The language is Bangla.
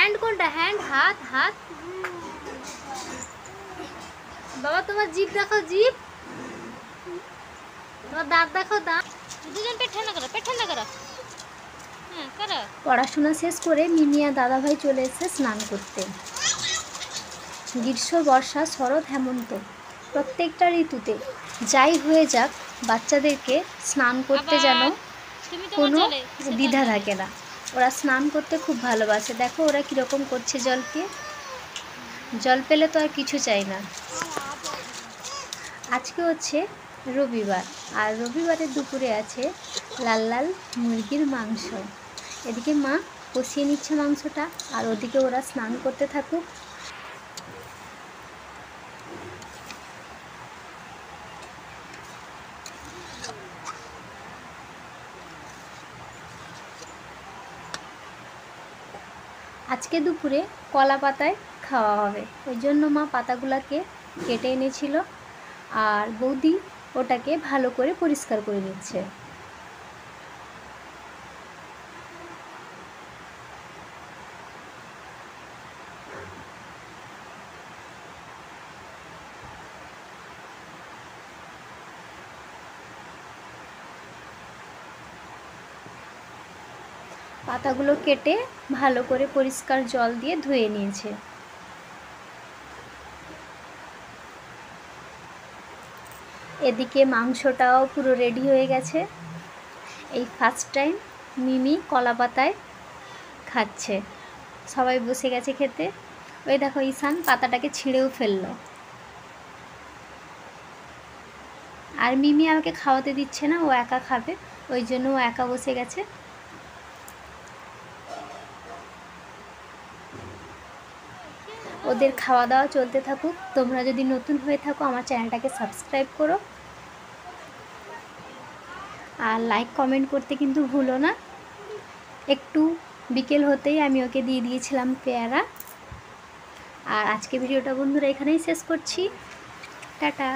হ্যান্ড কোনটা? হ্যান্ড, হাত, হাত। বাবা তোমার জিভ দেখো, জিভ। তোমার দাঁত দেখো, দাঁত। দুজন পেট ঠান্ডা করো, পেট ঠান্ডা করো। হ্যাঁ করো। পড়াশোনা শেষ করে মিমি আর দাদাভাই চলে এসেছে স্নান করতে। গ্রীষ্ম, বর্ষা, শরৎ, হেমন্ত প্রত্যেকটা ঋতুতে যাই হয়ে যাক বাচ্চাদেরকে স্নান করতে যেন কোনো দ্বিধা থাকে না। ওরা স্নান করতে খুব ভালোবাসে। দেখো ওরা কীরকম করছে জলকে। জল পেলে তো আর কিছু চাই না। আজকে হচ্ছে রবিবার, আর রবিবারের দুপুরে আছে লাল লাল মুরগির মাংস। এদিকে মা কষিয়ে নিচ্ছে মাংসটা, আর ওদিকে ওরা স্নান করতে থাকুক। আজকে দুপুরে কলা পাতায় খাওয়া হবে, ওই জন্য মা পাতাগুলোকে কেটে এনেছিল, আর বৌদি ওটাকে ভালো করে পরিষ্কার করে নিচ্ছে। পাতাগুলো কেটে ভালো করে পরিষ্কার জল দিয়ে ধুয়ে নিয়েছে। এদিকে মাংসটাও পুরো রেডি হয়ে গেছে। এই ফার্স্ট টাইম মিমি কলা পাতায় খাচ্ছে। সবাই বসে গেছে খেতে। ওই দেখো ঈশান পাতাটাকে ছিঁড়েও ফেললো। আর মিমি আমাকে খাওয়াতে দিচ্ছে না, ও একা খাবে, ওই জন্য ও একা বসে গেছে। ওদের খাওয়া দাওয়া চলতে থাকুক। তোমরা যদি নতুন হয়ে থাকো আমার চ্যানেলটাকে সাবস্ক্রাইব করো, আর লাইক কমেন্ট করতে কিন্তু ভুলো না। একটু বিকেল হতেই আমি ওকে দিয়ে দিয়েছিলাম পেয়ারা। আর আজকে ভিডিওটা বন্ধুরা এখানেই শেষ করছি। টাটা।